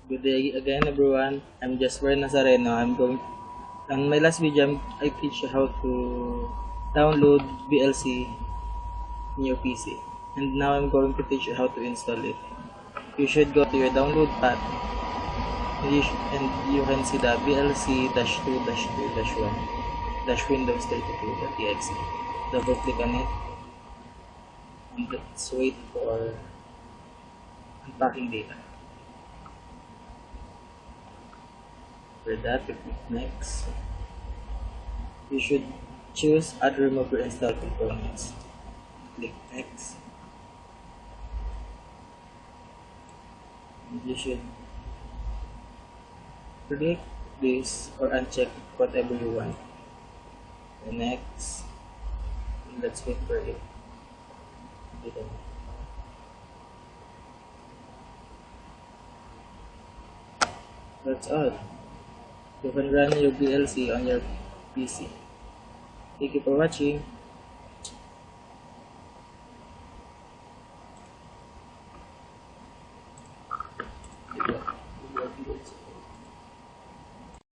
Good day again, everyone. I'm Jasper Nazareno. On my last video, I teach you how to download VLC in your PC. And now I'm going to teach you how to install it. You should go to your download path and you can see the VLC-2-2-1-Windows32.exe. Double click on it and let's wait for unpacking data. For that, we click next. You should choose add remove or install components. Click next. And you should click this or uncheck whatever you want. And next, and let's wait for it. That's all. You can run your VLC on your PC. Thank you for watching.